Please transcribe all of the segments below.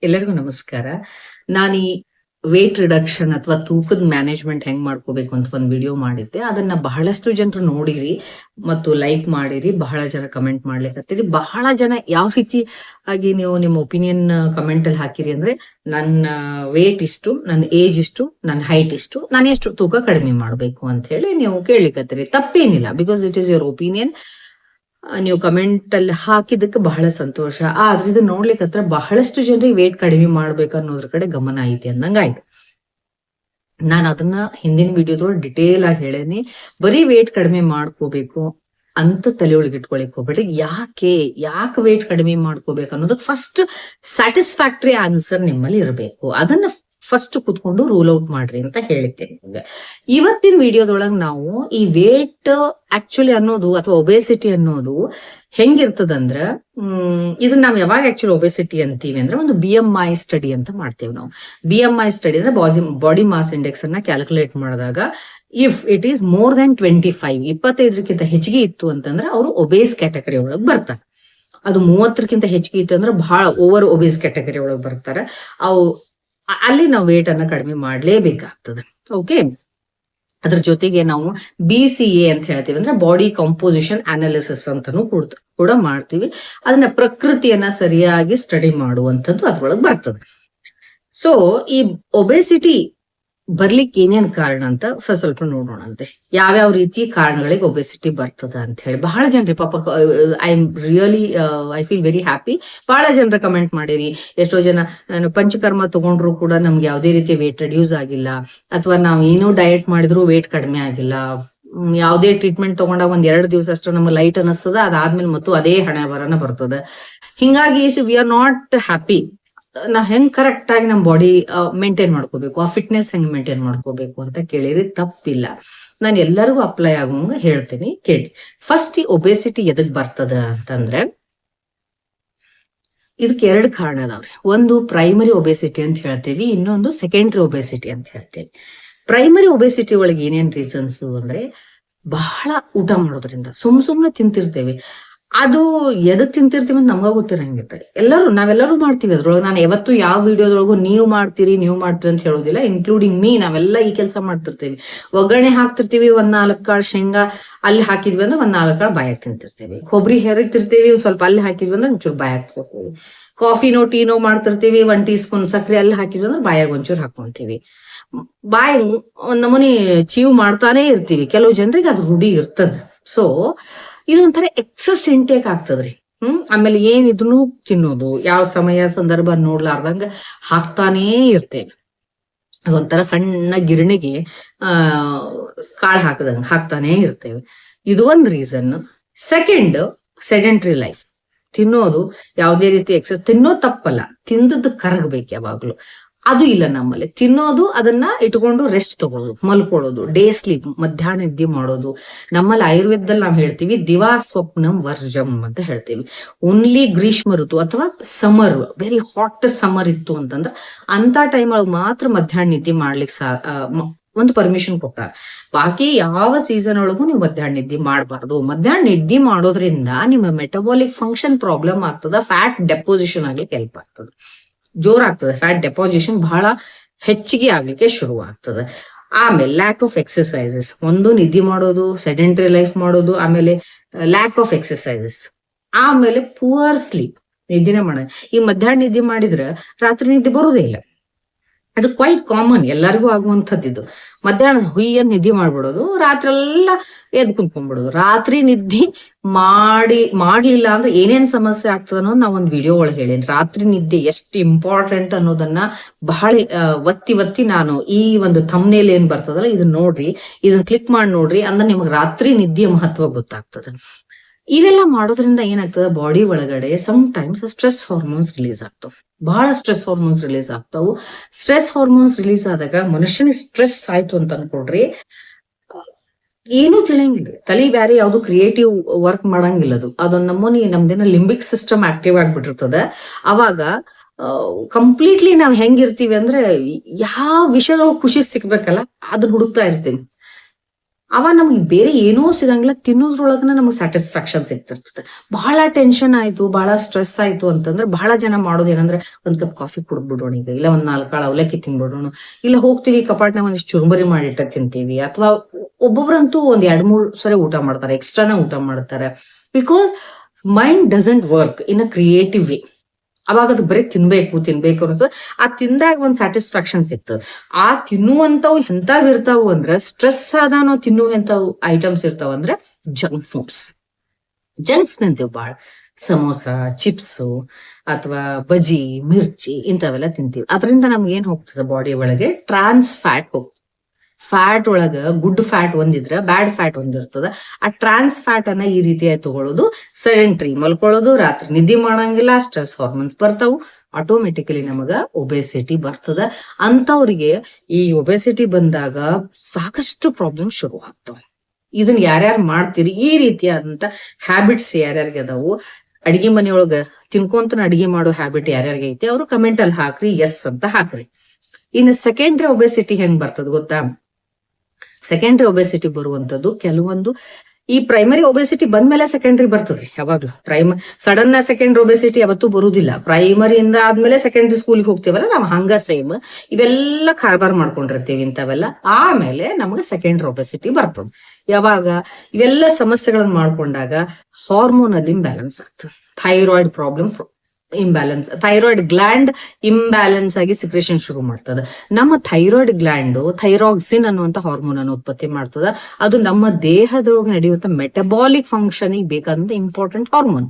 ಎಲ್ಲರಿಗೂ ನಮಸ್ಕಾರ. ನಾನು ಈ ವೇಟ್ ರಿಡಕ್ಷನ್ ಅಥವಾ ತೂಕದ ಮ್ಯಾನೇಜ್ಮೆಂಟ್ ಹೆಂಗ್ ಮಾಡ್ಕೋಬೇಕು ಅಂತ ಒಂದು ವಿಡಿಯೋ ಮಾಡಿದ್ದೆ. ಅದನ್ನ ಬಹಳಷ್ಟು ಜನರು ನೋಡಿರಿ ಮತ್ತು ಲೈಕ್ ಮಾಡಿರಿ, ಬಹಳ ಜನ ಕಮೆಂಟ್ ಮಾಡ್ಲಿಕ್ಕತ್ತೀರಿ. ಬಹಳ ಜನ ಯಾವ ರೀತಿ ಆಗಿ ನೀವು ನಿಮ್ಮ ಒಪಿನಿಯನ್ ಕಮೆಂಟ್ ಅಲ್ಲಿ ಹಾಕಿರಿ ಅಂದ್ರೆ, ನನ್ನ ವೇಟ್ ಇಷ್ಟು, ನನ್ನ ಏಜ್ ಇಷ್ಟು, ನನ್ನ ಹೈಟ್ ಇಷ್ಟು, ನಾನು ಎಷ್ಟು ತೂಕ ಕಡಿಮೆ ಮಾಡ್ಬೇಕು ಅಂತ ಹೇಳಿ ನೀವು ಕೇಳಲಿಕ್ಕತ್ತೀರಿ. ತಪ್ಪೇನಿಲ್ಲ, because it is your opinion. ನೀವು ಕಮೆಂಟ್ ಅಲ್ಲಿ ಹಾಕಿದ್ದಕ್ಕೆ ಬಹಳ ಸಂತೋಷ. ಆದ್ರೆ ಇದು ನೋಡ್ಲಿಕ್ಕೆ ಬಹಳಷ್ಟು ಜನರಿಗೆ ವೇಟ್ ಕಡಿಮೆ ಮಾಡ್ಬೇಕು ಅನ್ನೋದ್ರ ಕಡೆ ಗಮನ ಐತಿ ಅನ್ನಂಗಾಯ್ತು. ನಾನು ಅದನ್ನ ಹಿಂದಿನ ವಿಡಿಯೋದೊಳಗೆ ಡಿಟೇಲ್ ಆಗಿ ಹೇಳೇನಿ. ಬರೀ ವೇಟ್ ಕಡಿಮೆ ಮಾಡ್ಕೋಬೇಕು ಅಂತ ತಲೆ ಒಳಗೆ ಇಟ್ಕೊಳಿಕ್ ಹೋಗ್ಬೇಡಿ. ಯಾಕೆ ವೇಟ್ ಕಡಿಮೆ ಮಾಡ್ಕೋಬೇಕು ಅನ್ನೋದಕ್ಕೆ ಫಸ್ಟ್ ಸ್ಯಾಟಿಸ್ಫ್ಯಾಕ್ಟರಿ ಆನ್ಸರ್ ನಿಮ್ಮಲ್ಲಿ ಇರಬೇಕು. ಅದನ್ನ ಫಸ್ಟ್ ಕುತ್ಕೊಂಡು ರೂಲ್ ಔಟ್ ಮಾಡ್ರಿ ಅಂತ ಹೇಳಿದ್ದೇನೆ. ಇವತ್ತಿನ ವಿಡಿಯೋದೊಳಗೆ ನಾವು ಈ ವೇಟ್ ಆಕ್ಚುಲಿ ಅನ್ನೋದು ಅಥವಾ ಒಬೆಸಿಟಿ ಅನ್ನೋದು ಹೆಂಗಿರ್ತದಂದ್ರ, ಇದನ್ನ ನಾವ್ ಯಾವಾಗ ಆಕ್ಚುಲಿ ಒಬೆಸಿಟಿ ಅಂತೀವಿ ಅಂದ್ರೆ, ಒಂದು BMI ಸ್ಟಡಿ ಅಂತ ಮಾಡ್ತೇವೆ ನಾವು. BMI ಸ್ಟಡಿ ಅಂದ್ರೆ ಬಾಡಿ ಮಾಸ್ ಇಂಡೆಕ್ಸ್ ಅನ್ನ ಕ್ಯಾಲ್ಕುಲೇಟ್ ಮಾಡಿದಾಗ, if it is more than 25, 25ಕ್ಕಿಂತ ಹೆಚ್ಚಿಗೆ ಇತ್ತು ಅಂತಂದ್ರೆ ಅವರು ಒಬೇಸ್ ಕ್ಯಾಟಗರಿ ಒಳಗೆ ಬರ್ತಾರೆ. ಅದು 30ಕ್ಕಿಂತ ಹೆಚ್ಚಿಗೆ ಇತ್ತು ಅಂದ್ರೆ ಬಹಳ ಓವರ್ ಒಬೇಸ್ ಕ್ಯಾಟಗರಿ ಒಳಗೆ ಬರ್ತಾರೆ. ಅಲ್ಲಿ ನಾವು ವೇಟ್ ಅನ್ನ ಕಡಿಮೆ ಮಾಡ್ಲೇಬೇಕಾಗ್ತದೆ. ಓಕೆ, ಅದ್ರ ಜೊತೆಗೆ ನಾವು BCA ಅಂತ ಹೇಳ್ತೀವಿ, ಅಂದ್ರೆ ಬಾಡಿ ಕಂಪೋಸಿಷನ್ ಅನಾಲಿಸಿಸ್ ಅಂತಾನು ಕೂಡ ಮಾಡ್ತೀವಿ. ಅದನ್ನ ಪ್ರಕೃತಿಯನ್ನ ಸರಿಯಾಗಿ ಸ್ಟಡಿ ಮಾಡುವಂಥದ್ದು ಅದ್ರೊಳಗೆ ಬರ್ತದೆ. ಸೊ ಈ ಒಬೆಸಿಟಿ ಬರ್ಲಿಕ್ಕೆ ಏನೇನ್ ಕಾರಣ ಅಂತ ಸ್ವಲ್ಪ ನೋಡೋಣಂತೆ. ಯಾವ್ಯಾವ ರೀತಿ ಕಾರಣಗಳಿಗೆ ಒಬೆಸಿಟಿ ಬರ್ತದ ಅಂತ ಹೇಳಿ. ಬಹಳ ಜನರಿ ಪಾಪ, ಐ ಫೀಲ್ ವೆರಿ ಹ್ಯಾಪಿ, ಬಹಳ ಜನರ ಕಮೆಂಟ್ ಮಾಡಿರಿ. ಎಷ್ಟೋ ಜನ ನಾನು ಪಂಚಕರ್ಮ ತಗೊಂಡ್ರು ಕೂಡ ನಮ್ಗೆ ಯಾವುದೇ ರೀತಿ ವೇಟ್ ರೆಡ್ಯೂಸ್ ಆಗಿಲ್ಲ, ಅಥವಾ ನಾವ್ ಏನೋ ಡಯಟ್ ಮಾಡಿದ್ರು ವೇಟ್ ಕಡಿಮೆ ಆಗಿಲ್ಲ. ಯಾವುದೇ ಟ್ರೀಟ್ಮೆಂಟ್ ತಗೊಂಡಾಗ 1-2 ದಿವಸ ಅಷ್ಟು ನಮ್ಗೆ ಲೈಟ್ ಅನಿಸ್ತದ, ಅದಾದ್ಮೇಲೆ ಮತ್ತು ಅದೇ ಹಣೆ ಬರನ ಬರ್ತದ. ಹಿಂಗಾಗಿ ವಿ ಆರ್ ನಾಟ್ ಹ್ಯಾಪಿ. ನಾವ್ ಹೆಂಗ್ ಕರೆಕ್ಟ್ ಆಗಿ ನಮ್ ಬಾಡಿ ಮೇಂಟೈನ್ ಮಾಡ್ಕೋಬೇಕು, ಆ ಫಿಟ್ನೆಸ್ ಹೆಂಗ್ ಮೇಂಟೈನ್ ಮಾಡ್ಕೋಬೇಕು ಅಂತ ಕೇಳಿರಿ, ತಪ್ಪಿಲ್ಲ. ನಾನು ಎಲ್ಲರಿಗೂ ಅಪ್ಲೈ ಆಗುವಂಗ ಹೇಳ್ತೀನಿ, ಕೇಳಿ. ಫಸ್ಟ್, ಈ ಒಬೆಸಿಟಿ ಎದಕ್ ಬರ್ತದ ಅಂತಂದ್ರೆ, ಇದಕ್ಕೆ 2 ಕಾರಣ ಅದಾವ್ರಿ. ಒಂದು ಪ್ರೈಮರಿ ಒಬೆಸಿಟಿ ಅಂತ ಹೇಳ್ತೇವಿ, ಇನ್ನೊಂದು ಸೆಕೆಂಡರಿ ಒಬೆಸಿಟಿ ಅಂತ ಹೇಳ್ತೇವಿ. ಪ್ರೈಮರಿ ಒಬೆಸಿಟಿ ಒಳಗೆ ಏನೇನ್ ರೀಸನ್ಸ್ ಅಂದ್ರೆ, ಬಹಳ ಊಟ ಮಾಡೋದ್ರಿಂದ, ಸುಮ್ನೆ ತಿಂತಿರ್ತೇವೆ. ಅದು ಎದಕ್ ತಿಂತಿರ್ತೀವಿ ಅಂತ ನಮ್ಗ ಗೊತ್ತಿರಂಗಿಲ್ಲ. ನಾವೆಲ್ಲರೂ ಮಾಡ್ತೀವಿ ಅದ್ರೊಳಗೆ. ನಾನು ಯಾವತ್ತು ಯಾವ ವಿಡಿಯೋದೊಳಗು ನೀವು ಮಾಡ್ತೀರಿ ಅಂತ ಹೇಳೋದಿಲ್ಲ, ಇನ್ಕ್ಲೂಡಿಂಗ್ ಮೀ. ನಾವೆಲ್ಲ ಈ ಕೆಲಸ ಮಾಡ್ತಿರ್ತೀವಿ. ಒಗ್ಗರಣೆ ಹಾಕ್ತಿರ್ತೀವಿ, 1-4 ಕಾಳು ಶೇಂಗಾ ಅಲ್ಲಿ ಹಾಕಿದ್ವಿ ಅಂದ್ರೆ 1-4 ಕಾಳು ಬಾಯಾಗ ತಿಂತಿರ್ತೀವಿ. ಕೊಬ್ಬರಿ ಹೆರಿತಿರ್ತೀವಿ, ಸ್ವಲ್ಪ ಅಲ್ಲಿ ಹಾಕಿದ್ವಿ ಅಂದ್ರೆ ಒಂಚೂರು ಬಾಯಾಗ ಹಾಕೋತೀವಿ. ಕಾಫಿನೋ ಟೀನೋ ಮಾಡ್ತಿರ್ತೀವಿ, 1 ಟೀ ಸ್ಪೂನ್ ಸಕ್ಕರೆ ಅಲ್ಲಿ ಹಾಕಿದ್ವಿ ಅಂದ್ರೆ ಬಾಯಾಗ ಒಂಚೂರು ಹಾಕೊಂತೀವಿ. ಬಾಯಿ ಒಂದ್ ನಮೂನಿ ಚೀವ್ ಮಾಡ್ತಾನೆ ಇರ್ತೀವಿ. ಕೆಲವು ಜನರಿಗೆ ಅದು ರೂಢಿ ಇರ್ತದ. ಸೊ ಇದೊಂಥರ ಎಕ್ಸಸ್ ಇಂಟೇಕ್ ಆಗ್ತದ್ರಿ. ಆಮೇಲೆ ಏನಿದ್ರು ತಿನ್ನೋದು, ಯಾವ ಸಮಯ ಸಂದರ್ಭ ನೋಡ್ಲಾರ್ದಂಗ ಹಾಕ್ತಾನೇ ಇರ್ತೇವೆ. ಅದೊಂಥರ ಸಣ್ಣ ಗಿರಣಿಗೆ ಕಾಳು ಹಾಕದಂಗ ಹಾಕ್ತಾನೇ ಇರ್ತೇವೆ. ಇದು ಒಂದ್ ರೀಸನ್. Second, sedentary life. ತಿನ್ನೋದು ಯಾವುದೇ ರೀತಿ ಎಕ್ಸಸ್, ತಿನ್ನೋದು ತಪ್ಪಲ್ಲ, ತಿಂದದ್ದು ಕರಗಬೇಕು ಯಾವಾಗ್ಲೂ. ಅದು ಇಲ್ಲ ನಮ್ಮಲ್ಲಿ. ತಿನ್ನೋದು, ಅದನ್ನ ಇಟ್ಕೊಂಡು ರೆಸ್ಟ್ ತಗೊಳ್ಳೋದು, ಮಲ್ಕೊಳ್ಳೋದು, ಡೇ ಸ್ಲೀಪ್, ಮಧ್ಯಾಹ್ನ ನಿದ್ದೆ ಮಾಡೋದು. ನಮ್ಮಲ್ಲಿ ಆಯುರ್ವೇದದಲ್ಲಿ ನಾವು ಹೇಳ್ತೀವಿ ದಿವಾ ಸ್ವಪ್ನಂ ವರ್ಜಂ ಅಂತ ಹೇಳ್ತೀವಿ. ಓನ್ಲಿ ಗ್ರೀಷ್ಮ ಋತು ಅಥವಾ ಸಮರ್, ವೆರಿ ಹಾಟ್ ಸಮರ್ ಇತ್ತು ಅಂತಂದ್ರೆ ಅಂತ ಟೈಮ್ ಒಳಗೆ ಮಾತ್ರ ಮಧ್ಯಾಹ್ನ ನಿದ್ದೆ ಮಾಡ್ಲಿಕ್ಕೆ ಒಂದು ಪರ್ಮಿಷನ್ ಕೊಟ್ಟಾರ. ಬಾಕಿ ಯಾವ ಸೀಸನ್ ಒಳಗೂ ನೀವು ಮಧ್ಯಾಹ್ನ ನಿದ್ದೆ ಮಾಡಬಾರ್ದು. ಮಧ್ಯಾಹ್ನ ನಿದ್ದೆ ಮಾಡೋದ್ರಿಂದ ನಿಮ್ಮ ಮೆಟಬಾಲಿಕ್ ಫಂಕ್ಷನ್ ಪ್ರಾಬ್ಲಮ್ ಆಗ್ತದ, ಫ್ಯಾಟ್ ಡೆಪೋಸಿಷನ್ ಆಗ್ಲಿಕ್ಕೆ ಹೆಲ್ಪ್ ಆಗ್ತದೆ, ಜೋರಾಗ್ತದೆ. ಫ್ಯಾಟ್ ಡೆಪಾಸಿಷನ್ ಬಹಳ ಹೆಚ್ಚಿಗೆ ಆಗ್ಲಿಕ್ಕೆ ಶುರು ಆಗ್ತದೆ. ಆಮೇಲೆ ಲ್ಯಾಕ್ ಆಫ್ ಎಕ್ಸಸೈಸಸ್. ಒಂದು ನಿದ್ದೆ ಮಾಡೋದು, ಸೆಡೆಂಟರಿ ಲೈಫ್ ಮಾಡೋದು, ಆಮೇಲೆ ಲ್ಯಾಕ್ ಆಫ್ ಎಕ್ಸಸೈಸಸ್, ಆಮೇಲೆ ಪುವರ್ ಸ್ಲೀಪ್. ನಿದ್ದೆನೆ ಮಾಡೋದು. ಈ ಮಧ್ಯಾಹ್ನ ನಿದ್ದೆ ಮಾಡಿದ್ರೆ ರಾತ್ರಿ ನಿದ್ದೆ ಬರೋದೇ ಇಲ್ಲ. ಅದು ಕ್ವೈಟ್ ಕಾಮನ್, ಎಲ್ಲರಿಗೂ ಆಗುವಂಥದ್ದು. ಮಧ್ಯಾಹ್ನ ಹುಯ್ಯನ್ ನಿದ್ದೆ ಮಾಡ್ಬಿಡೋದು, ರಾತ್ರಿ ಎಲ್ಲ ಎದ್ದು ಕುಂತ್ಕೊಂಡ್ಬಿಡೋದು. ರಾತ್ರಿ ನಿದ್ದೆ ಮಾಡ್ಲಿಲ್ಲ ಅಂದ್ರೆ ಏನೇನ್ ಸಮಸ್ಯೆ ಆಗ್ತದ ಅನ್ನೋದು ನಾವ್ ಒಂದ್ ವಿಡಿಯೋ ಒಳಗೆ ಹೇಳೇನಿ. ರಾತ್ರಿ ನಿದ್ದೆ ಎಷ್ಟು ಇಂಪಾರ್ಟೆಂಟ್ ಅನ್ನೋದನ್ನ ಬಹಳ ಒತ್ತಿ ನಾನು ಈ ಒಂದು ಥಂಬ್ನೇಲ್ ಏನ್ ಬರ್ತದಲ್ಲ, ಇದನ್ನ ನೋಡ್ರಿ, ಇದನ್ನ ಕ್ಲಿಕ್ ಮಾಡಿ ನೋಡ್ರಿ, ಅಂದ್ರೆ ನಿಮಗ್ ರಾತ್ರಿ ನಿದ್ದೆಯ ಮಹತ್ವ ಗೊತ್ತಾಗ್ತದೆ. ಇವೆಲ್ಲ ಮಾಡೋದ್ರಿಂದ ಏನಾಗ್ತದೆ, ಬಾಡಿ ಒಳಗಡೆ some times stress hormones release ಆಗ್ತಾವ. ಬಹಳ ಸ್ಟ್ರೆಸ್ ಹಾರ್ಮೋನ್ಸ್ ರಿಲೀಸ್ ಆಗ್ತಾವು. ಸ್ಟ್ರೆಸ್ ಹಾರ್ಮೋನ್ಸ್ ರಿಲೀಸ್ ಆದಾಗ ಮನುಷ್ಯನಿಗೆ ಸ್ಟ್ರೆಸ್ ಆಯ್ತು ಅಂತ ಅನ್ಕೊಡ್ರಿ, ಏನೂ ತಿಳಿಯಂಗಿಲ್ಲ. ತಲೆ ಬ್ಯಾರೆ ಯಾವ್ದು ಕ್ರಿಯೇಟಿವ್ ವರ್ಕ್ ಮಾಡಂಗಿಲ್ಲ. ಅದೊಂದ್ ನಮೂನಿ ನಮ್ದೇನ ಲಿಂಬಿಕ್ ಸಿಸ್ಟಮ್ ಆಕ್ಟಿವ್ ಆಗ್ಬಿಟ್ಟಿರ್ತದ. ಅವಾಗ ಕಂಪ್ಲೀಟ್ಲಿ ನಾವ್ ಹೆಂಗಿರ್ತೀವಿ ಅಂದ್ರೆ, ಯಾವ ವಿಷಯದೊಳಗೆ ಖುಷಿ ಸಿಗ್ಬೇಕಲ್ಲ ಅದನ್ನ ಹುಡುಕ್ತಾ ಇರ್ತೀವಿ. ಅವ ನಮ್ಗೆ ಬೇರೆ ಏನೂ ಸಿಗಂಗಿಲ್ಲ, ತಿನ್ನೋದ್ರೊಳಗನ ನಮಗೆ ಸ್ಯಾಟಿಸ್ಫ್ಯಾಕ್ಷನ್ ಸಿಗ್ತಿರ್ತದೆ. ಬಹಳ ಟೆನ್ಷನ್ ಆಯ್ತು, ಬಹಳ ಸ್ಟ್ರೆಸ್ ಆಯ್ತು ಅಂತಂದ್ರೆ ಬಹಳ ಜನ ಮಾಡೋದು ಏನಂದ್ರೆ ಒಂದ್ ಕಪ್ ಕಾಫಿ ಕುಡ್ಬಿಡೋಣ ಈಗ, ಇಲ್ಲ ಒಂದ್ 4 ಕಾಳು ಅವಲಕ್ಕಿ ತಿನ್ಬಿಡೋಣ, ಇಲ್ಲ ಹೋಗ್ತಿವಿ ಕಪಾಟ್ನಾಗ ಒಂದಿಷ್ಟು ಚುರುಮುರಿ ಮಾಡಿಟ್ಟ ತಿಂತೀವಿ, ಅಥವಾ ಒಬ್ಬೊಬ್ರಂತೂ ಒಂದ್ 2-3 ಸರಿ ಊಟ ಮಾಡ್ತಾರೆ, ಎಕ್ಸ್ಟ್ರಾನ ಊಟ ಮಾಡ್ತಾರೆ. Because mind doesn't work in a creative way. ಅವಾಗ ಅದು ಬರೀ ತಿನ್ಬೇಕು ಅನ್ಸ, ಆ ತಿಂದಾಗ ಒಂದ್ ಸ್ಯಾಟಿಸ್ಫ್ಯಾಕ್ಷನ್ ಸಿಗ್ತದೆ. ಆ ತಿನ್ನುವಂತವು ಎಂತಾವ್ ಇರ್ತಾವು ಅಂದ್ರೆ, ಸ್ಟ್ರೆಸ್ ಆದ ನಾವು ತಿನ್ನುವಂತವು ಐಟಮ್ಸ್ ಇರ್ತಾವ ಅಂದ್ರೆ ಜಂಕ್ ಫುಡ್ಸ್. ಜಂಕ್ಸ್ ತಿಂತೀವಿ ಬಾಳ, ಸಮೋಸ, ಚಿಪ್ಸು, ಅಥವಾ ಬಜಿ, ಮಿರ್ಚಿ ಇಂಥವೆಲ್ಲ ತಿಂತೀವಿ. ಅದರಿಂದ ನಮ್ಗೆ ಏನ್ ಹೋಗ್ತದೆ ಬಾಡಿ ಒಳಗೆ, ಟ್ರಾನ್ಸ್ ಫ್ಯಾಟ್ ಹೋಗ್ತದೆ. ಫ್ಯಾಟ್ ಒಳಗ ಗುಡ್ ಫ್ಯಾಟ್ ಒಂದಿದ್ರೆ ಬ್ಯಾಡ್ ಫ್ಯಾಟ್ ಒಂದಿರ್ತದ. ಆ ಟ್ರಾನ್ಸ್ ಫ್ಯಾಟ್ ಅನ್ನ ಈ ರೀತಿಯಾಗಿ ತಗೊಳ್ಳೋದು, ಸೆಡೆಂಟ್ರಿ ಮಲ್ಕೊಳ್ಳೋದು, ರಾತ್ರಿ ನಿದ್ದೆ ಮಾಡಂಗಿಲ್ಲ, ಸ್ಟ್ರೆಸ್ ಹಾರ್ಮೋನ್ಸ್ ಬರ್ತಾವು, ಆಟೋಮೆಟಿಕಲಿ ನಮಗ ಒಬೆಸಿಟಿ ಬರ್ತದ. ಅಂತವ್ರಿಗೆ ಈ ಒಬೆಸಿಟಿ ಬಂದಾಗ ಸಾಕಷ್ಟು ಪ್ರಾಬ್ಲಮ್ ಶುರು ಆಗ್ತಾವ. ಇದನ್ನ ಯಾರ್ಯಾರು ಮಾಡ್ತೀರಿ, ಈ ರೀತಿಯಾದಂತ ಹ್ಯಾಬಿಟ್ಸ್ ಯಾರ್ಯಾರಿಗೆ ಅದಾವು, ಅಡಿಗೆ ಮನೆಯೊಳಗ ತಿನ್ಕೊಂತ ಅಡಿಗೆ ಮಾಡೋ ಹ್ಯಾಬಿಟ್ ಯಾರ್ಯಾರಿಗೆ ಐತಿ, ಅವರು ಕಮೆಂಟ್ ಅಲ್ಲಿ ಹಾಕ್ರಿ, ಎಸ್ ಅಂತ ಹಾಕ್ರಿ. ಇನ್ನು ಸೆಕೆಂಡ್ರಿ ಒಬೆಸಿಟಿ ಹೆಂಗ್ ಬರ್ತದ ಗೊತ್ತಾ? ಸೆಕೆಂಡ್ರಿ ಒಬೆಸಿಟಿ ಬರುವಂತದ್ದು ಕೆಲವೊಂದು, ಈ ಪ್ರೈಮರಿ ಒಬೆಸಿಟಿ ಬಂದ್ಮೇಲೆ ಸೆಕೆಂಡ್ರಿ ಬರ್ತದ್ರಿ. ಯಾವಾಗ್ಲೂ ಸಡನ್ ಸೆಕೆಂಡ್ರಿ ಒಬೆಸಿಟಿ ಯಾವತ್ತೂ ಬರುದಿಲ್ಲ. ಪ್ರೈಮರಿಯಿಂದ ಆದ್ಮೇಲೆ ಸೆಕೆಂಡ್ರಿ ಸ್ಕೂಲ್ಗೆ ಹೋಗ್ತೇವಲ್ಲ ನಾವು, ಹಂಗ ಸೇಮ್ ಇವೆಲ್ಲ ಕಾರ್ಬಾರ್ ಮಾಡ್ಕೊಂಡಿರ್ತೀವಿ ಇಂಥವೆಲ್ಲ. ಆಮೇಲೆ ನಮ್ಗೆ ಸೆಕೆಂಡ್ರಿ ಒಬೆಸಿಟಿ ಬರ್ತದ. ಯಾವಾಗ ಇವೆಲ್ಲ ಸಮಸ್ಯೆಗಳನ್ನ ಮಾಡ್ಕೊಂಡಾಗ ಹಾರ್ಮೋನ್ ಅಲ್ಲಿ ಇಂಬ್ಯಾಲೆನ್ಸ್ ಆಗ್ತದೆ. Thyroid problem imbalance, thyroid gland imbalance ಆಗಿ ಸಿಕ್ರೇಷನ್ ಶುರು ಮಾಡ್ತದ. ನಮ್ಮ ಥೈರಾಯ್ಡ್ ಗ್ಲ್ಯಾಂಡ್ ಥೈರಾಕ್ಸಿನ್ ಅನ್ನುವಂತ ಹಾರ್ಮೋನ್ ಅನ್ನು ಉತ್ಪತ್ತಿ ಮಾಡ್ತದ. ಅದು ನಮ್ಮ ದೇಹದೊಳಗೆ ನಡೆಯುವಂತ ಮೆಟಬಾಲಿಕ್ ಫಂಕ್ಷನ್ ಬೇಕಾದಂತ ಇಂಪಾರ್ಟೆಂಟ್ ಹಾರ್ಮೋನ್.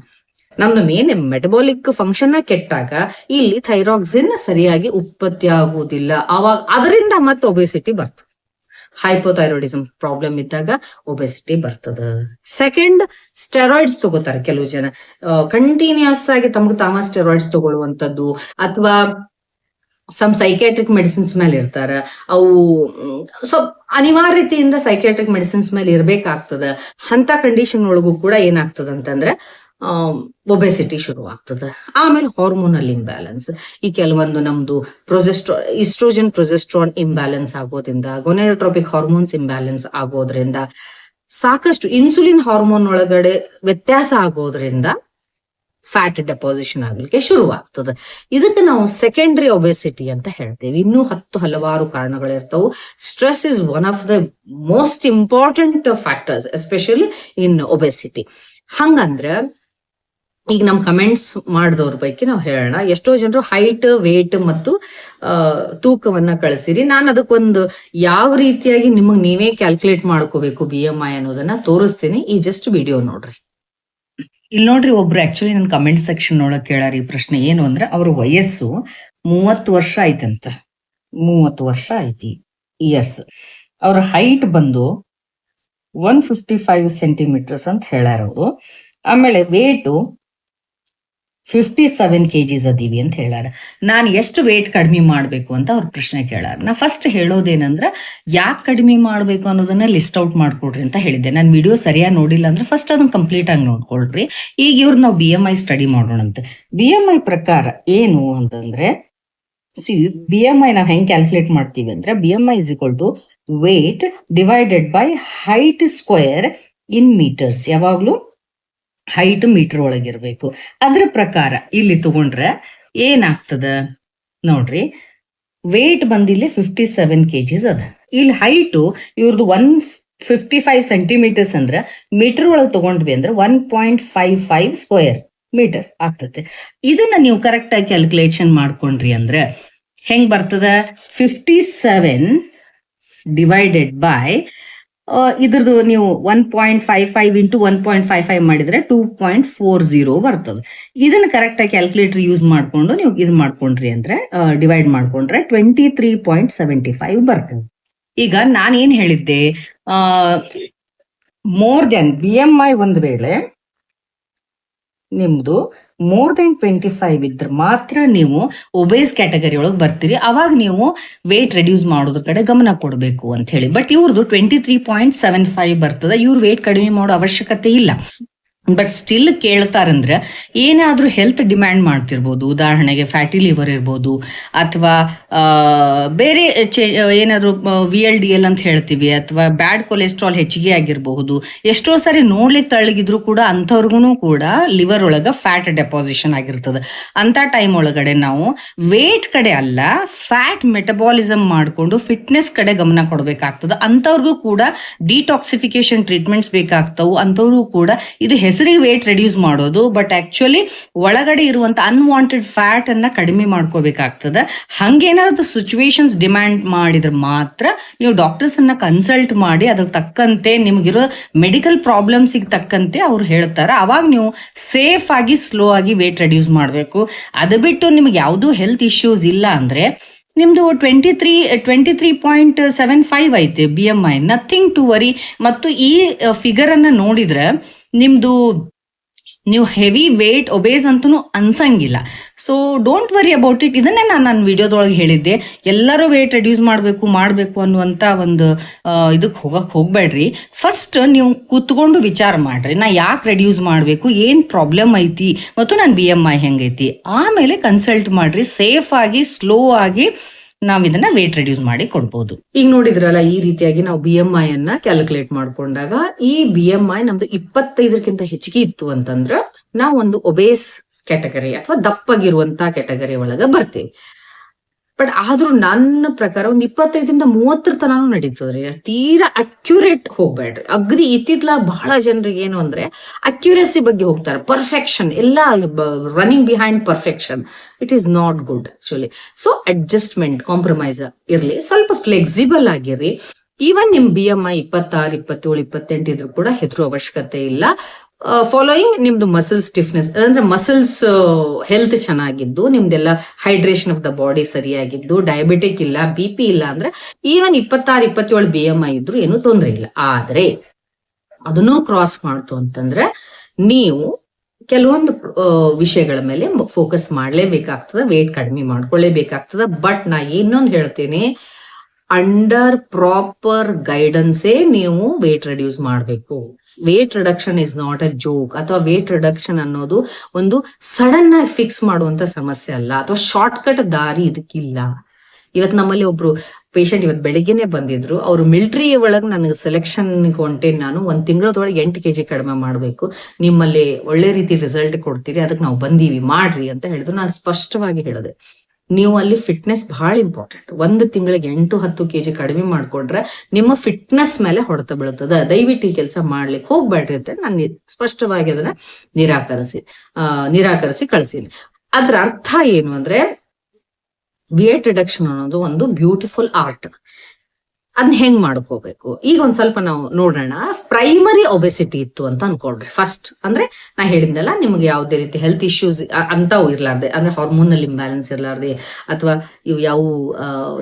ನಮ್ದು ಮೇನ್ ಮೆಟಬಾಲಿಕ್ ಫಂಕ್ಷನ್ ಕೆಟ್ಟಾಗ ಇಲ್ಲಿ ಥೈರಾಕ್ಸಿನ್ ಸರಿಯಾಗಿ ಉತ್ಪತ್ತಿ ಆಗುವುದಿಲ್ಲ. ಅವಾಗ ಅದರಿಂದ ಮತ್ತೆ ಒಬೆಸಿಟಿ ಬರ್ತದೆ. ಹೈಪೋಥೈರಾಯ್ಡಿಸಮ್ ಪ್ರಾಬ್ಲಮ್ ಇದ್ದಾಗ ಒಬೆಸಿಟಿ ಬರ್ತದ. ಸೆಕೆಂಡ್, ಸ್ಟೆರಾಯ್ಡ್ಸ್ ತಗೋತಾರೆ ಕೆಲವು ಜನ, ಕಂಟಿನ್ಯೂಸ್ ಆಗಿ ತಮ್ಗೆ ತಾಮ ಸ್ಟೆರಾಯ್ಡ್ಸ್ ತಗೊಳ್ಳುವಂಥದ್ದು, ಅಥವಾ ಸಮ್ ಸೈಕ್ಯಾಟ್ರಿಕ್ ಮೆಡಿಸಿನ್ಸ್ ಮೇಲೆ ಇರ್ತಾರ. ಅವು ಸ್ವಲ್ಪ ಅನಿವಾರ್ಯತೆಯಿಂದ ಸೈಕ್ಯಾಟ್ರಿಕ್ ಮೆಡಿಸಿನ್ಸ್ ಮೇಲೆ ಇರ್ಬೇಕಾಗ್ತದ. ಅಂತ ಕಂಡೀಷನ್ ಒಳಗೂ ಕೂಡ ಏನಾಗ್ತದ ಅಂತಂದ್ರೆ ಒಬೆಸಿಟಿ ಶುರು ಆಗ್ತದೆ. ಆಮೇಲೆ ಹಾರ್ಮೋನಲ್ ಇಂಬ್ಯಾಲೆನ್ಸ್, ಈ ಕೆಲವೊಂದು ನಮ್ದು ಇಸ್ಟ್ರೋಜನ್ ಪ್ರೊಜೆಸ್ಟ್ರಾನ್ ಇಂಬ್ಯಾಲೆನ್ಸ್ ಆಗೋದ್ರಿಂದ, ಗೊನೆಡೋಟ್ರೋಪಿಕ್ ಹಾರ್ಮೋನ್ಸ್ ಇಂಬ್ಯಾಲೆನ್ಸ್ ಆಗೋದ್ರಿಂದ, ಸಾಕಷ್ಟು ಇನ್ಸುಲಿನ್ ಹಾರ್ಮೋನ್ ಒಳಗಡೆ ವ್ಯತ್ಯಾಸ ಆಗೋದ್ರಿಂದ ಫ್ಯಾಟ್ ಡೆಪಾಸಿಷನ್ ಆಗ್ಲಿಕ್ಕೆ ಶುರು ಆಗ್ತದೆ. ಇದಕ್ಕೆ ನಾವು ಸೆಕೆಂಡ್ರಿ ಒಬೆಸಿಟಿ ಅಂತ ಹೇಳ್ತೇವೆ. ಇನ್ನೂ ಹಲವಾರು ಕಾರಣಗಳಿರ್ತಾವು. Stress is one of the most important factors especially in obesity. ಹಂಗಂದ್ರೆ ಈಗ ನಮ್ ಕಮೆಂಟ್ಸ್ ಮಾಡಿದವ್ರ ಪೈಕಿ ನಾವು ಹೇಳೋಣ, ಎಷ್ಟೋ ಜನರು ಹೈಟ್, ವೇಟ್ ಮತ್ತು ತೂಕವನ್ನ ಕಳಿಸಿರಿ. ನಾನು ಅದಕ್ಕೊಂದು ಯಾವ ರೀತಿಯಾಗಿ ನಿಮಗ್ ನೀವೇ ಕ್ಯಾಲ್ಕುಲೇಟ್ ಮಾಡ್ಕೋಬೇಕು BMI ಅನ್ನೋದನ್ನ ತೋರಿಸ್ತೀನಿ. ಈ ಜಸ್ಟ್ ವಿಡಿಯೋ ನೋಡ್ರಿ. ಇಲ್ಲಿ ನೋಡ್ರಿ, ಒಬ್ರು ಆಕ್ಚುಲಿ ನನ್ ಕಮೆಂಟ್ ಸೆಕ್ಷನ್ ಒಳಗೆ ಕೇಳಾರ ಈ ಪ್ರಶ್ನೆ. ಏನು ಅಂದ್ರೆ, ಅವ್ರ ವಯಸ್ಸು 30 ವರ್ಷ ಆಯ್ತಂತ, 30 ವರ್ಷ ಐತಿ ಇಯರ್ಸ್. ಅವ್ರ ಹೈಟ್ ಬಂದು 155 ಸೆಂಟಿಮೀಟರ್ಸ್ ಅಂತ ಹೇಳ್ಯಾರ ಅವರು. ಆಮೇಲೆ ವೇಟು 57 kgs ಅದೀವಿ ಅಂತ ಹೇಳ್ಯಾರ. ನಾನು ಎಷ್ಟು ವೇಟ್ ಕಡಿಮೆ ಮಾಡ್ಬೇಕು ಅಂತ ಅವ್ರ ಪ್ರಶ್ನೆ ಕೇಳಾರ. ನಾ ಫಸ್ಟ್ ಹೇಳೋದೇನಂದ್ರ, ಯಾಕೆ ಕಡಿಮೆ ಮಾಡ್ಬೇಕು ಅನ್ನೋದನ್ನ ಲಿಸ್ಟ್ ಔಟ್ ಮಾಡ್ಕೊಡ್ರಿ ಅಂತ ಹೇಳಿದ್ದೆ. ನಾನು ವಿಡಿಯೋ ಸರಿಯಾಗಿ ನೋಡಿಲ್ಲ ಅಂದ್ರೆ ಫಸ್ಟ್ ಅದನ್ನ ಕಂಪ್ಲೀಟ್ ಆಗಿ ನೋಡ್ಕೊಳ್ರಿ. ಈಗ ಇವ್ರು ನಾವು BMI ಸ್ಟಡಿ ಮಾಡೋಣಂತೆ. BMI ಪ್ರಕಾರ ಏನು ಅಂತಂದ್ರೆ, BMI ನಾವು ಹೆಂಗ್ ಕ್ಯಾಲ್ಕುಲೇಟ್ ಮಾಡ್ತೀವಿ ಅಂದ್ರೆ, BMI is equal to weight divided by height square in meters. ಯಾವಾಗ್ಲೂ ಹೈಟ್ ಮೀಟರ್ ಒಳಗಿರ್ಬೇಕು. ಅದ್ರ ಪ್ರಕಾರ ಇಲ್ಲಿ ತಗೊಂಡ್ರೆ ಏನಾಗ್ತದ ನೋಡ್ರಿ, ವೇಟ್ ಬಂದಿಲ್ಲಿ 57 kgs ಅದ. ಇಲ್ಲಿ ಹೈಟು ಇವ್ರದ್ದು 155 ಸೆಂಟಿಮೀಟರ್ಸ್ ಅಂದ್ರೆ ಮೀಟರ್ ಒಳಗೆ ತಗೊಂಡ್ವಿ ಅಂದ್ರೆ 1.55 ಸ್ಕ್ವೇರ್ ಮೀಟರ್ಸ್ ಆಗ್ತದೆ. ಇದನ್ನ ನೀವು ಕರೆಕ್ಟ್ ಆಗಿ ಕ್ಯಾಲ್ಕುಲೇಷನ್ ಮಾಡ್ಕೊಂಡ್ರಿ ಅಂದ್ರೆ ಹೆಂಗ್ ಬರ್ತದ, 57 ಡಿವೈಡೆಡ್ ಬೈ ಇದ್ರದ್ದು ನೀವು 1.55 ಇಂಟು 1.55 ಮಾಡಿದ್ರೆ 2.40 ಬರ್ತದೆ. ಇದನ್ನ ಕರೆಕ್ಟ್ ಆಗಿ ಕ್ಯಾಲ್ಕುಲೇಟರ್ ಯೂಸ್ ಮಾಡ್ಕೊಂಡು ನೀವು ಇದು ಮಾಡ್ಕೊಂಡ್ರಿ ಅಂದ್ರೆ, ಡಿವೈಡ್ ಮಾಡ್ಕೊಂಡ್ರೆ 23.75 ಬರ್ತದೆ. ಈಗ ನಾನೇನ್ ಹೇಳಿದ್ದೆ, ಮೋರ್ ದೆನ್ BMI ಒಂದ್ ವೇಳೆ ನಿಮ್ದು ಮೋರ್ ದೆನ್ 25 ಇದ್ರೆ ಮಾತ್ರ ನೀವು ಒಬೇಸ್ ಕ್ಯಾಟಗರಿ ಒಳಗೆ ಬರ್ತೀರಿ. ಅವಾಗ ನೀವು ವೇಟ್ ರೆಡ್ಯೂಸ್ ಮಾಡೋದ್ರ ಕಡೆ ಗಮನ ಕೊಡಬೇಕು ಅಂತ ಹೇಳಿ. ಬಟ್ ಇವ್ರದ್ದು 23.75 ಬರ್ತದೆ. ಇವ್ರು ವೇಟ್ ಕಡಿಮೆ ಮಾಡೋ ಅವಶ್ಯಕತೆ ಇಲ್ಲ. ಬಟ್ ಸ್ಟಿಲ್ ಕೇಳ್ತಾರಂದ್ರೆ ಏನಾದರೂ ಹೆಲ್ತ್ ಡಿಮ್ಯಾಂಡ್ ಮಾಡ್ತಿರ್ಬೋದು. ಉದಾಹರಣೆಗೆ ಫ್ಯಾಟಿ ಲಿವರ್ ಇರ್ಬೋದು, ಅಥವಾ ಬೇರೆ ಏನಾದರೂ VLDL ಅಂತ ಹೇಳ್ತೀವಿ, ಅಥವಾ ಬ್ಯಾಡ್ ಕೊಲೆಸ್ಟ್ರಾಲ್ ಹೆಚ್ಚಿಗೆ ಆಗಿರಬಹುದು. ಎಷ್ಟೋ ಸಾರಿ ನೋಡ್ಲಿಕ್ಕೆ ತಳ್ಳಗಿದ್ರು ಕೂಡ ಅಂಥವ್ರಿಗೂ ಕೂಡ ಲಿವರ್ ಒಳಗೆ ಫ್ಯಾಟ್ ಡೆಪಾಸಿಷನ್ ಆಗಿರ್ತದೆ. ಅಂಥ ಟೈಮ್ ಒಳಗಡೆ ನಾವು ವೇಟ್ ಕಡೆ ಅಲ್ಲ, ಫ್ಯಾಟ್ ಮೆಟಬಾಲಿಸಮ್ ಮಾಡಿಕೊಂಡು ಫಿಟ್ನೆಸ್ ಕಡೆ ಗಮನ ಕೊಡಬೇಕಾಗ್ತದೆ. ಅಂಥವ್ರಿಗೂ ಕೂಡ ಡಿಟಾಕ್ಸಿಫಿಕೇಶನ್ ಟ್ರೀಟ್ಮೆಂಟ್ಸ್ ಬೇಕಾಗ್ತವು. ಅಂಥವ್ರು ಕೂಡ ಇದು ಹೆಸರಿಗೆ ವೇಟ್ ರೆಡ್ಯೂಸ್ ಮಾಡೋದು, ಬಟ್ ಆಕ್ಚುಲಿ ಒಳಗಡೆ ಇರುವಂತ ಅನ್ವಾಂಟೆಡ್ ಫ್ಯಾಟ್ ಅನ್ನ ಕಡಿಮೆ ಮಾಡ್ಕೋಬೇಕಾಗ್ತದೆ. ಹಂಗೇನಾದ್ರು ಸಿಚುವೇಶನ್ಸ್ ಡಿಮ್ಯಾಂಡ್ ಮಾಡಿದ್ರೆ ಮಾತ್ರ ನೀವು ಡಾಕ್ಟರ್ಸ್ ಅನ್ನ ಕನ್ಸಲ್ಟ್ ಮಾಡಿ ಅದ್ರ ತಕ್ಕಂತೆ ನಿಮ್ಗಿರೋ ಮೆಡಿಕಲ್ ಪ್ರಾಬ್ಲಮ್ಸಿಗೆ ತಕ್ಕಂತೆ ಅವ್ರು ಹೇಳ್ತಾರೆ. ಅವಾಗ ನೀವು ಸೇಫ್ ಆಗಿ ಸ್ಲೋ ಆಗಿ ವೇಟ್ ರೆಡ್ಯೂಸ್ ಮಾಡಬೇಕು. ಅದು ಬಿಟ್ಟು ನಿಮ್ಗೆ ಯಾವುದೂ ಹೆಲ್ತ್ ಇಶ್ಯೂಸ್ ಇಲ್ಲ ಅಂದ್ರೆ ನಿಮ್ದು 23.75 ಐತೆ BMI, ನಥಿಂಗ್ ಟು ವರಿ. ಮತ್ತು ಈ ಫಿಗರ್ ಅನ್ನ ನೋಡಿದ್ರೆ ನಿಮ್ದು ನೀವು ಹೆವಿ ವೇಟ್ ಒಬೇಸ್ ಅಂತೂ ಅನ್ಸಂಗಿಲ್ಲ. So don't worry about it. ಇದನ್ನೇ ನಾನು ನನ್ನ ವಿಡಿಯೋದೊಳಗೆ ಹೇಳಿದ್ದೆ, ಎಲ್ಲರೂ ವೇಟ್ ರೆಡ್ಯೂಸ್ ಮಾಡಬೇಕು ಅನ್ನುವಂಥ ಒಂದು ಇದಕ್ಕೆ ಹೋಗ್ಬೇಡ್ರಿ. ಫಸ್ಟ್ ನೀವು ಕೂತ್ಕೊಂಡು ವಿಚಾರ ಮಾಡ್ರಿ, ನಾ ಯಾಕೆ ರೆಡ್ಯೂಸ್ ಮಾಡಬೇಕು, ಏನು ಪ್ರಾಬ್ಲಮ್ ಐತಿ ಮತ್ತು ನನ್ನ BMI ಹೆಂಗೈತಿ. ಆಮೇಲೆ ಕನ್ಸಲ್ಟ್ ಮಾಡ್ರಿ. ಸೇಫ್ ಆಗಿ ಸ್ಲೋ ಆಗಿ ನಾವ್ ಇದನ್ನ ವೇಟ್ ರೆಡ್ಯೂಸ್ ಮಾಡಿ ಕೊಡ್ಬೋದು. ಈಗ ನೋಡಿದ್ರಲ್ಲ, ಈ ರೀತಿಯಾಗಿ ನಾವು BMI ಅನ್ನ ಕ್ಯಾಲ್ಕುಲೇಟ್ ಮಾಡ್ಕೊಂಡಾಗ ಈ BMI ನಮ್ದು 25ಕ್ಕಿಂತ ಹೆಚ್ಚಿಗೆ ಇತ್ತು ಅಂತಂದ್ರ ನಾವು ಒಂದು ಒಬೇಸ್ ಕ್ಯಾಟಗರಿ ಅಥವಾ ದಪ್ಪಗಿರುವಂತ ಕ್ಯಾಟಗರಿ ಒಳಗ ಬರ್ತೀವಿ. ಬಟ್ ಆದ್ರೂ ನನ್ನ ಪ್ರಕಾರ ಒಂದು 25-30 ತನಾನು ನಡೀತದ್ರಿ. ತೀರಾ ಅಕ್ಯುರೇಟ್ ಹೋಗ್ಬೇಡ್ರಿ. ಅಗ್ದಿ ಇತ್ತಿತ್ಲ ಬಹಳ ಜನರಿಗೆ ಏನು ಅಂದ್ರೆ ಅಕ್ಯುರೇಸಿ ಬಗ್ಗೆ ಹೋಗ್ತಾರೆ, ಪರ್ಫೆಕ್ಷನ್ ಎಲ್ಲ running behind perfection. It is not good actually. So adjustment, compromise ಇರ್ಲಿ, ಸ್ವಲ್ಪ ಫ್ಲೆಕ್ಸಿಬಲ್ ಆಗಿರಿ. ಈವನ್ ನಿಮ್ BMI 26, 27, 28 ಇದ್ರು ಕೂಡ ಹೆದರೋ ಅವಶ್ಯಕತೆ ಇಲ್ಲ. ಫಾಲೋಯಿಂಗ್ ನಿಮ್ದು ಮಸಲ್ ಸ್ಟಿಫ್ನೆಸ್ ಅಂದ್ರೆ ಮಸಲ್ಸ್ ಹೆಲ್ತ್ ಚೆನ್ನಾಗಿದ್ದು, ನಿಮ್ದೆಲ್ಲ ಹೈಡ್ರೇಷನ್ ಆಫ್ ದ ಬಾಡಿ ಸರಿಯಾಗಿದ್ದು, ಡಯಾಬಿಟಿಕ್ ಇಲ್ಲ, BP ಇಲ್ಲ ಅಂದ್ರೆ ಈವನ್ 26, 27 BMI ಇದ್ರು ಏನು ತೊಂದರೆ ಇಲ್ಲ. ಆದ್ರೆ ಅದನ್ನೂ ಕ್ರಾಸ್ ಮಾಡ್ತು ಅಂತಂದ್ರೆ ನೀವು ಕೆಲವೊಂದು ವಿಷಯಗಳ ಮೇಲೆ ಫೋಕಸ್ ಮಾಡ್ಲೇಬೇಕಾಗ್ತದೆ, ವೇಟ್ ಕಡಿಮೆ ಮಾಡ್ಕೊಳ್ಳೇಬೇಕಾಗ್ತದೆ. ಬಟ್ ನಾ ಇನ್ನೊಂದು ಹೇಳ್ತೀನಿ, ಅಂಡರ್ ಪ್ರಾಪರ್ ಗೈಡೆನ್ಸೇ ನೀವು ವೇಟ್ ರೆಡ್ಯೂಸ್ ಮಾಡಬೇಕು. Wait reduction is not a joke. ಅಥವಾ ವೇಟ್ ರಿಡಕ್ಷನ್ ಅನ್ನೋದು ಒಂದು ಸಡನ್ ಆಗಿ ಫಿಕ್ಸ್ ಮಾಡುವಂತ ಸಮಸ್ಯೆ ಅಲ್ಲ, ಅಥವಾ ಶಾರ್ಟ್ ಕಟ್ ದಾರಿ ಇದಕ್ಕಿಲ್ಲ. ಇವತ್ತು ನಮ್ಮಲ್ಲಿ ಒಬ್ರು ಪೇಷಂಟ್ ಇವತ್ತು ಬೆಳಿಗ್ಗೆನೆ ಬಂದಿದ್ರು. ಅವರು ಮಿಲಿಟರಿ ಒಳಗೆ ನನಗೆ ಸೆಲೆಕ್ಷನ್ ಹೊಂಟೇನಿ, ನಾನು 1 ತಿಂಗಳದೊಳಗೆ 8 kg ಕಡಿಮೆ ಮಾಡಬೇಕು, ನಿಮ್ಮಲ್ಲಿ ಒಳ್ಳೆ ರೀತಿ ರಿಸಲ್ಟ್ ಕೊಡ್ತೀರಿ, ಅದಕ್ಕೆ ನಾವು ಬಂದೀವಿ ಮಾಡ್ರಿ ಅಂತ ಹೇಳಿದ್ರು. ನಾನು ಸ್ಪಷ್ಟವಾಗಿ ಹೇಳಿದೆ, ನೀವು ಅಲ್ಲಿ ಫಿಟ್ನೆಸ್ ಬಹಳ ಇಂಪಾರ್ಟೆಂಟ್. 1 ತಿಂಗಳಿಗೆ 8-10 kg ಕಡಿಮೆ ಮಾಡ್ಕೊಂಡ್ರೆ ನಿಮ್ಮ ಫಿಟ್ನೆಸ್ ಮೇಲೆ ಹೊಡೆತ ಬೀಳ್ತದೆ. ದಯವಿಟ್ಟು ಈ ಕೆಲಸ ಮಾಡ್ಲಿಕ್ಕೆ ಹೋಗ್ಬೇಡ್ರಿ ಅಂತ ನಾನು ಸ್ಪಷ್ಟವಾಗಿ ಅದನ್ನ ನಿರಾಕರಿಸಿ ಕಳಿಸೀನಿ. ಅದ್ರ ಅರ್ಥ ಏನು ಅಂದ್ರೆ, ವೇಟ್ ರಿಡಕ್ಷನ್ ಅನ್ನೋದು ಒಂದು ಬ್ಯೂಟಿಫುಲ್ ಆರ್ಟ್. ಅದನ್ನ ಹೆಂಗ್ ಮಾಡ್ಕೋಬೇಕು ಈಗ ಒಂದ್ ಸ್ವಲ್ಪ ನಾವು ನೋಡೋಣ. ಪ್ರೈಮರಿ ಒಬೆಸಿಟಿ ಇತ್ತು ಅಂತ ಅನ್ಕೊಳ್ರಿ. ಫಸ್ಟ್ ಅಂದ್ರೆ ನಾ ಹೇಳಿದ್ನಲ್ಲ, ನಿಮ್ಗೆ ಯಾವುದೇ ರೀತಿ ಹೆಲ್ತ್ ಇಶ್ಯೂಸ್ ಅಂತಾವು ಇರ್ಲಾರ್ದೆ, ಅಂದ್ರೆ ಹಾರ್ಮೋನಲ್ ಇಂಬ್ಯಾಲೆನ್ಸ್ ಇರ್ಲಾರ್ದೆ, ಅಥವಾ ಇವು ಯಾವ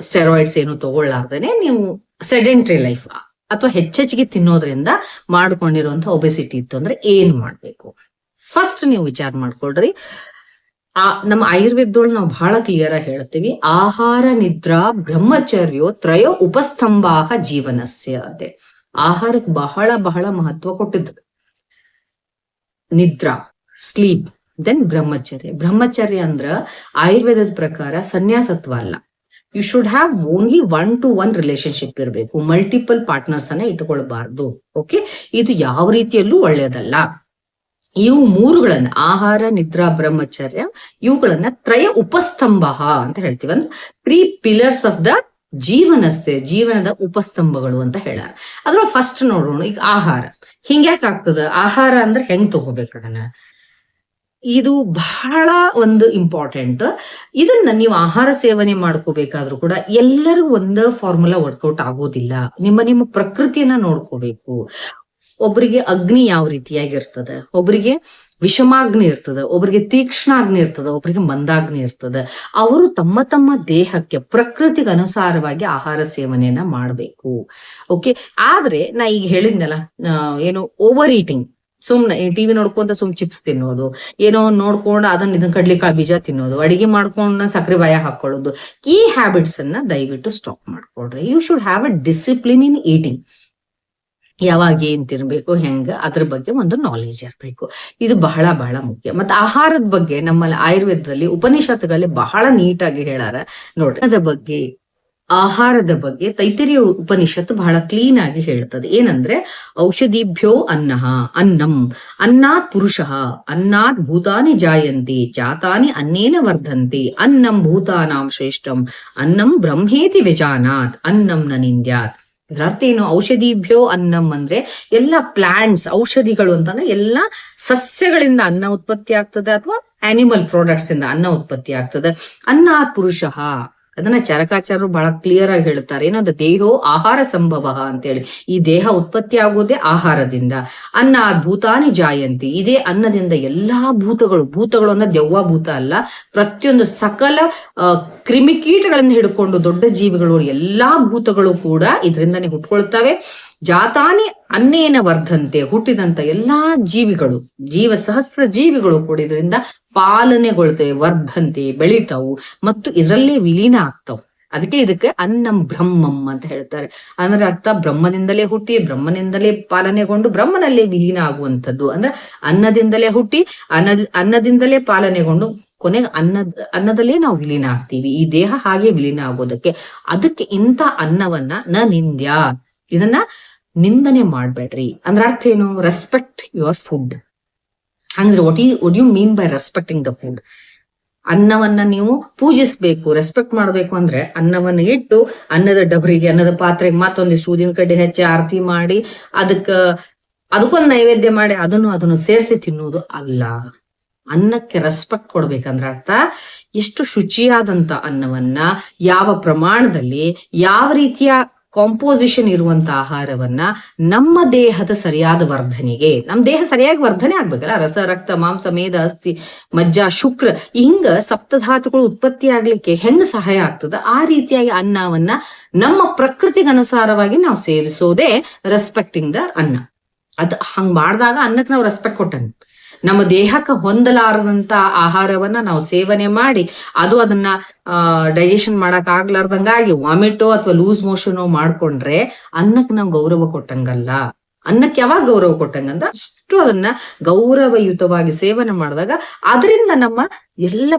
ಸ್ಟೆರಾಯ್ಡ್ಸ್ ಏನು ತಗೊಳ್ಳಾರ್ದೇನೆ ನೀವು ಸೆಡೆಂಟ್ರಿ ಲೈಫ್ ಅಥವಾ ಹೆಚ್ಚೆಚ್ಚಿಗೆ ತಿನ್ನೋದ್ರಿಂದ ಮಾಡ್ಕೊಂಡಿರುವಂತ ಒಬೆಸಿಟಿ ಇತ್ತು ಅಂದ್ರೆ ಏನ್ ಮಾಡ್ಬೇಕು. ಫಸ್ಟ್ ನೀವು ವಿಚಾರ ಮಾಡ್ಕೊಳ್ರಿ. ನಮ್ಮ ಆಯುರ್ವೇದದೊಳಗೆ ನಾವು ಬಹಳ ಕ್ಲಿಯರ್ ಆಗಿ ಹೇಳ್ತೀವಿ, ಆಹಾರ ನಿದ್ರಾ ಬ್ರಹ್ಮಚರ್ಯೋ ತ್ರಯೋ ಉಪಸ್ತಂಭಾಹ ಜೀವನಸ್ಯ ಅಂತೆ. ಆಹಾರಕ್ಕೆ ಬಹಳ ಬಹಳ ಮಹತ್ವ ಕೊಟ್ಟಿದ್ದು. ನಿದ್ರಾ, ಸ್ಲೀಪ್, ದೆನ್ ಬ್ರಹ್ಮಚರ್ಯ. ಬ್ರಹ್ಮಚರ್ಯ ಅಂದ್ರ ಆಯುರ್ವೇದದ ಪ್ರಕಾರ ಸನ್ಯಾಸತ್ವ ಅಲ್ಲ. You should have only 1-to-1 relationship ಇರಬೇಕು. ಮಲ್ಟಿಪಲ್ ಪಾರ್ಟ್ನರ್ಸ್ ಅನ್ನ ಇಟ್ಕೊಳ್ಬಾರ್ದು. ಓಕೆ, ಇದು ಯಾವ ರೀತಿಯಲ್ಲೂ ಒಳ್ಳೆಯದಲ್ಲ. ಇವು ಮೂರುಗಳನ್ನ, ಆಹಾರ ನಿದ್ರಾ ಬ್ರಹ್ಮಚರ್ಯ, ಇವುಗಳನ್ನ ತ್ರಯ ಉಪಸ್ತಂಭ ಅಂತ ಹೇಳ್ತೀವಿ. ಅಂದ್ರೆ 3 pillars ಆಫ್ ದ ಜೀವನಸ್ಥೆ, ಜೀವನದ ಉಪಸ್ತಂಭಗಳು ಅಂತ ಹೇಳಾರ. ಅದ್ರ ಫಸ್ಟ್ ನೋಡೋಣ. ಈಗ ಆಹಾರ ಹಿಂಗ್ಯಾಕ್ ಆಗ್ತದ, ಆಹಾರ ಅಂದ್ರೆ ಹೆಂಗ್ ತಗೋಬೇಕು ಅದನ್ನ, ಇದು ಬಹಳ ಒಂದು ಇಂಪಾರ್ಟೆಂಟ್. ಇದನ್ನ ನೀವು ಆಹಾರ ಸೇವನೆ ಮಾಡ್ಕೋಬೇಕಾದ್ರೂ ಕೂಡ ಎಲ್ಲರೂ ಒಂದ ಫಾರ್ಮುಲಾ ವರ್ಕೌಟ್ ಆಗೋದಿಲ್ಲ. ನಿಮ್ಮ ಪ್ರಕೃತಿಯನ್ನ ನೋಡ್ಕೋಬೇಕು. ಒಬ್ಬರಿಗೆ ಅಗ್ನಿ ಯಾವ ರೀತಿಯಾಗಿರ್ತದೆ, ಒಬ್ಬರಿಗೆ ವಿಷಮಾಗ್ನಿ ಇರ್ತದೆ, ಒಬ್ಬರಿಗೆ ತೀಕ್ಷ್ಣಾಗ್ನಿ ಇರ್ತದೆ, ಒಬ್ಬರಿಗೆ ಮಂದಾಗ್ನಿ ಇರ್ತದೆ. ಅವರು ತಮ್ಮ ತಮ್ಮ ದೇಹಕ್ಕೆ ಪ್ರಕೃತಿಗೆ ಅನುಸಾರವಾಗಿ ಆಹಾರ ಸೇವನೆಯನ್ನ ಮಾಡ್ಬೇಕು. ಓಕೆ, ಆದ್ರೆ ನಾ ಈಗ ಹೇಳಿದ್ನಲ್ಲ, ಏನು ಓವರ್ ಈಟಿಂಗ್, ಸುಮ್ನೆ TV ನೋಡ್ಕೊಂತ ಚಿಪ್ಸ್ ತಿನ್ನೋದು, ಏನೋ ನೋಡ್ಕೊಂಡು ಇದನ್ನ ಕಡ್ಲಿಕಾಳು ಬೀಜ ತಿನ್ನೋದು, ಅಡಿಗೆ ಮಾಡ್ಕೊಂಡು ಸಕ್ಕರೆ ಬಾಯ ಹಾಕೊಳ್ಳೋದು, ಈ ಹ್ಯಾಬಿಟ್ಸ್ ಅನ್ನ ದಯವಿಟ್ಟು ಸ್ಟಾಪ್ ಮಾಡ್ಕೊಡ್ರಿ. You should have a discipline in eating. ಯಾವಾಗ ಏನ್ ತಿನ್ಬೇಕು ಹೆಂಗ ಅದ್ರ ಬಗ್ಗೆ ಒಂದು ನಾಲೆಜ್ ಇರಬೇಕು. ಇದು ಬಹಳ ಬಹಳ ಮುಖ್ಯ. ಮತ್ತೆ ಆಹಾರದ ಬಗ್ಗೆ ನಮ್ಮಲ್ಲಿ ಆಯುರ್ವೇದದಲ್ಲಿ ಉಪನಿಷತ್ತುಗಳಲ್ಲಿ ಬಹಳ ನೀಟಾಗಿ ಹೇಳಾರ ನೋಡ್ರಿ. ಅದ್ರ ಬಗ್ಗೆ ಆಹಾರದ ಬಗ್ಗೆ ತೈತರಿಯ ಉಪನಿಷತ್ತು ಬಹಳ ಕ್ಲೀನ್ ಆಗಿ ಹೇಳ್ತದೆ. ಏನಂದ್ರೆ ಔಷಧಿಭ್ಯೋ ಅನ್ನಂ ಅನ್ನಾತ್ ಪುರುಷ ಅನ್ನಾತ್ ಭೂತಾನಿ ಜಾಯಂತಿ ಜಾತಾನಿ ಅನ್ನೇನ ವರ್ಧಂತಿ ಅನ್ನಂ ಭೂತಾನಾಂ ಶ್ರೇಷ್ಠಂ ಅನ್ನಂ ಬ್ರಹ್ಮೇತಿ ವಿಜಾನಾತ್ ಅನ್ನಂ ನ ನಿಂದ್ಯಾತ್. ಇದ್ರ ಅರ್ಥ ಏನು? ಔಷಧಿಭ್ಯೋ ಅನ್ನಂ ಅಂದ್ರೆ ಎಲ್ಲ ಪ್ಲಾಂಟ್ಸ್, ಔಷಧಿಗಳು ಅಂತಂದ್ರೆ ಎಲ್ಲ ಸಸ್ಯಗಳಿಂದ ಅನ್ನ ಉತ್ಪತ್ತಿ ಆಗ್ತದೆ, ಅಥವಾ ಆನಿಮಲ್ ಪ್ರಾಡಕ್ಟ್ಸ್ ಇಂದ ಅನ್ನ ಉತ್ಪತ್ತಿ ಆಗ್ತದೆ. ಅನ್ನಾತ್ ಪುರುಷ, ಅದನ್ನ ಚರಕಾಚಾರ್ಯರು ಬಹಳ ಕ್ಲಿಯರ್ ಆಗಿ ಹೇಳ್ತಾರೆ. ಏನಂದ್ರೆ ದೇಹೋ ಆಹಾರ ಸಂಭವ ಅಂತೇಳಿ, ಈ ದೇಹ ಉತ್ಪತ್ತಿ ಆಗೋದೇ ಆಹಾರದಿಂದ. ಅನ್ನ ಭೂತಾನಿ ಜಾಯಂತಿ, ಇದೇ ಅನ್ನದಿಂದ ಎಲ್ಲಾ ಭೂತಗಳು ಅಂದ್ರೆ ದೆವ್ವ ಭೂತ ಅಲ್ಲ, ಪ್ರತಿಯೊಂದು ಸಕಲ ಕ್ರಿಮಿಕೀಟಗಳನ್ನು ಹಿಡ್ಕೊಂಡು ದೊಡ್ಡ ಜೀವಿಗಳು ಎಲ್ಲಾ ಭೂತಗಳು ಕೂಡ ಇದರಿಂದನೇ ಹುಟ್ಕೊಳ್ತವೆ. ಜಾತಾನಿ ಅನ್ನೇನ ವರ್ಧಂತೆ, ಹುಟ್ಟಿದಂತ ಎಲ್ಲಾ ಜೀವಿಗಳು, ಸಹಸ್ರ ಜೀವಿಗಳು ಕೂಡ ಇದರಿಂದ ಪಾಲನೆಗೊಳ್ತವೆ, ವರ್ಧಂತೆ ಬೆಳಿತಾವು ಮತ್ತು ಇದರಲ್ಲೇ ವಿಲೀನ ಆಗ್ತಾವ್. ಅದಕ್ಕೆ ಇದಕ್ಕೆ ಅನ್ನಂ ಬ್ರಹ್ಮಂ ಅಂತ ಹೇಳ್ತಾರೆ. ಅಂದ್ರೆ ಅರ್ಥ ಬ್ರಹ್ಮನಿಂದಲೇ ಹುಟ್ಟಿ ಬ್ರಹ್ಮನಿಂದಲೇ ಪಾಲನೆಗೊಂಡು ಬ್ರಹ್ಮನಲ್ಲೇ ವಿಲೀನ ಆಗುವಂಥದ್ದು. ಅಂದ್ರೆ ಅನ್ನದಿಂದಲೇ ಹುಟ್ಟಿ ಅನ್ನದಿಂದಲೇ ಪಾಲನೆಗೊಂಡು ಕೊನೆಗೆ ಅನ್ನದಲ್ಲೇ ನಾವು ವಿಲೀನ ಆಗ್ತೀವಿ. ಈ ದೇಹ ಹಾಗೆ ವಿಲೀನ ಆಗೋದಕ್ಕೆ. ಅದಕ್ಕೆ ಇಂಥ ಅನ್ನವನ್ನ ನ ನಿಂದ್ಯ, ಇದನ್ನ ನಿಂದನೆ ಮಾಡ್ಬೇಡ್ರಿ. ಅಂದ್ರೆ ಅರ್ಥ ಏನು? Respect your food. ಅಂದ್ರೆ what you mean by respecting the food? ಅನ್ನವನ್ನ ನೀವು ಪೂಜಿಸ್ಬೇಕು, ರೆಸ್ಪೆಕ್ಟ್ ಮಾಡ್ಬೇಕು. ಅಂದ್ರೆ ಅನ್ನವನ್ನ ಇಟ್ಟು ಅನ್ನದ ಡಬರಿಗೆ, ಅನ್ನದ ಪಾತ್ರೆಗೆ ಮತ್ತೊಂದಿಷ್ಟು ಊದಿನ ಕಡ್ಡಿ ಹೆಚ್ಚಿ ಆರತಿ ಮಾಡಿ ಅದಕ್ಕೊಂದು ನೈವೇದ್ಯ ಮಾಡಿ ಅದನ್ನು ಸೇರಿಸಿ ತಿನ್ನುವುದು ಅಲ್ಲ. ಅನ್ನಕ್ಕೆ ರೆಸ್ಪೆಕ್ಟ್ ಕೊಡ್ಬೇಕಂದ್ರೆ ಅರ್ಥ ಎಷ್ಟು ಶುಚಿಯಾದಂತ ಅನ್ನವನ್ನ, ಯಾವ ಪ್ರಮಾಣದಲ್ಲಿ, ಯಾವ ರೀತಿಯ ಕಾಂಪೋಸಿಷನ್ ಇರುವಂತ ಆಹಾರವನ್ನ ನಮ್ಮ ದೇಹದ ಸರಿಯಾದ ವರ್ಧನೆಗೆ, ನಮ್ಮ ದೇಹ ಸರಿಯಾಗಿ ವರ್ಧನೆ ಆಗ್ಬೇಕಲ್ಲ, ರಸ ರಕ್ತ ಮಾಂಸ ಮೇದ ಅಸ್ಥಿ ಮಜ್ಜ ಶುಕ್ರ, ಹಿಂಗ ಸಪ್ತಧಾತುಗಳು ಉತ್ಪತ್ತಿ ಆಗ್ಲಿಕ್ಕೆ ಹೆಂಗ್ ಸಹಾಯ ಆಗ್ತದ ಆ ರೀತಿಯಾಗಿ ಅನ್ನವನ್ನ ನಮ್ಮ ಪ್ರಕೃತಿಗೆ ಅನುಸಾರವಾಗಿ ನಾವು ಸೇವಿಸೋದೇ ರೆಸ್ಪೆಕ್ಟಿಂಗ್ ದ ಅನ್ನ. ಅದ್ ಹಂಗ್ ಮಾಡಿದಾಗ ಅನ್ನಕ್ಕೆ ನಾವು ರೆಸ್ಪೆಕ್ಟ್ ಕೊಟ್ಟಂಗ. ನಮ್ಮ ದೇಹಕ್ಕೆ ಹೊಂದಲಾರದಂತ ಆಹಾರವನ್ನ ನಾವು ಸೇವನೆ ಮಾಡಿ ಅದನ್ನ ಡೈಜೆಷನ್ ಮಾಡಕ್ ಆಗ್ಲಾರ್ದಂಗಾಗಿ ವಾಮಿಟೋ ಅಥವಾ ಲೂಸ್ ಮೋಷನೋ ಮಾಡ್ಕೊಂಡ್ರೆ ಅನ್ನಕ್ಕೆ ನಾವು ಗೌರವ ಕೊಟ್ಟಂಗಲ್ಲ. ಅನ್ನಕ್ಕೆ ಯಾವಾಗ ಗೌರವ ಕೊಟ್ಟಂಗಂದ್ರೆ ಅಷ್ಟು ಅದನ್ನ ಗೌರವಯುತವಾಗಿ ಸೇವನೆ ಮಾಡಿದಾಗ ಅದರಿಂದ ನಮ್ಮ ಎಲ್ಲ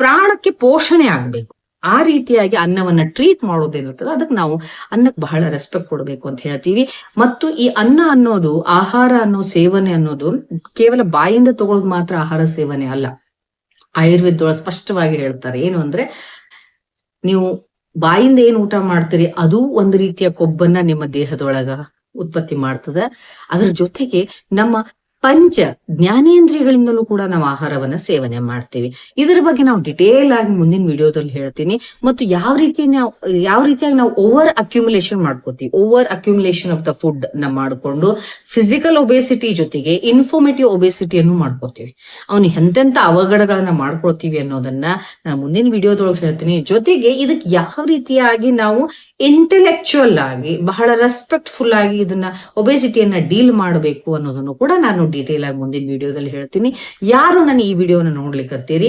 ಪ್ರಾಣಕ್ಕೆ ಪೋಷಣೆ ಆಗ್ಬೇಕು. ಆ ರೀತಿಯಾಗಿ ಅನ್ನವನ್ನ ಟ್ರೀಟ್ ಮಾಡೋದೇನಿರ್ತದೆ ಅದಕ್ಕೆ ನಾವು ಅನ್ನಕ್ಕೆ ಬಹಳ ರೆಸ್ಪೆಕ್ಟ್ ಕೊಡ್ಬೇಕು ಅಂತ ಹೇಳ್ತೀವಿ. ಮತ್ತು ಈ ಅನ್ನ ಅನ್ನೋದು, ಆಹಾರ ಅನ್ನೋ ಸೇವನೆ ಅನ್ನೋದು ಕೇವಲ ಬಾಯಿಂದ ತಗೊಳ್ಳೋದು ಮಾತ್ರ ಆಹಾರ ಸೇವನೆ ಅಲ್ಲ. ಆಯುರ್ವೇದದೊಳಗೆ ಸ್ಪಷ್ಟವಾಗಿ ಹೇಳ್ತಾರೆ. ಏನು ಅಂದ್ರೆ, ನೀವು ಬಾಯಿಂದ ಏನ್ ಊಟ ಮಾಡ್ತೀರಿ ಅದು ಒಂದು ರೀತಿಯ ಕೊಬ್ಬನ್ನ ನಿಮ್ಮ ದೇಹದೊಳಗ ಉತ್ಪತ್ತಿ ಮಾಡ್ತದೆ. ಅದ್ರ ಜೊತೆಗೆ ನಮ್ಮ ಪಂಚ ಜ್ಞಾನೇಂದ್ರಿಯಗಳಿಂದಲೂ ಕೂಡ ನಾವು ಆಹಾರವನ್ನ ಸೇವನೆ ಮಾಡ್ತೀವಿ. ಇದರ ಬಗ್ಗೆ ನಾವು ಡಿಟೇಲ್ ಆಗಿ ಮುಂದಿನ ವಿಡಿಯೋದಲ್ಲಿ ಹೇಳ್ತೀನಿ. ಮತ್ತು ಯಾವ ರೀತಿಯಾಗಿ ನಾವು ಓವರ್ ಅಕ್ಯುಮುಲೇಷನ್ ಮಾಡ್ಕೋತೀವಿ, over accumulation of the food ನ ಮಾಡ್ಕೊಂಡು ಫಿಸಿಕಲ್ ಒಬೇಸಿಟಿ ಜೊತೆಗೆ ಇನ್ಫಾರ್ಮೇಟಿವ್ ಒಬೇಸಿಟಿಯನ್ನು ಮಾಡ್ಕೋತೀವಿ. ಅವ್ನಿಗೆ ಎಂತೆಂತ ಅವಘಡಗಳನ್ನ ಮಾಡ್ಕೊಳ್ತೀವಿ ಅನ್ನೋದನ್ನ ನಾನು ಮುಂದಿನ ವಿಡಿಯೋದೊಳಗೆ ಹೇಳ್ತೀನಿ. ಜೊತೆಗೆ ಇದಕ್ಕೆ ಯಾವ ರೀತಿಯಾಗಿ ನಾವು ಇಂಟೆಲೆಕ್ಚುಯಲ್ ಆಗಿ ಬಹಳ ರೆಸ್ಪೆಕ್ಟ್ಫುಲ್ ಆಗಿ ಇದನ್ನ ಒಬೇಸಿಟಿಯನ್ನ ಡೀಲ್ ಮಾಡಬೇಕು ಅನ್ನೋದನ್ನು ಕೂಡ ನಾನು ಡೀಟೇಲ್ ಆಗಿ ಮುಂದಿನ ವಿಡಿಯೋದಲ್ಲಿ ಹೇಳ್ತೀನಿ. ಯಾರು ನಾನು ಈ ವಿಡಿಯೋನ ನೋಡ್ಲಿಕ್ಕತ್ತೀರಿ,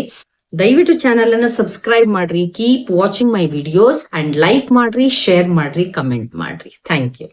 ದಯವಿಟ್ಟು ಚಾನೆಲ್ ಅನ್ನ ಸಬ್ಸ್ಕ್ರೈಬ್ ಮಾಡ್ರಿ. Keep watching my videos and like ಮಾಡ್ರಿ, ಶೇರ್ ಮಾಡ್ರಿ, ಕಮೆಂಟ್ ಮಾಡ್ರಿ. Thank you.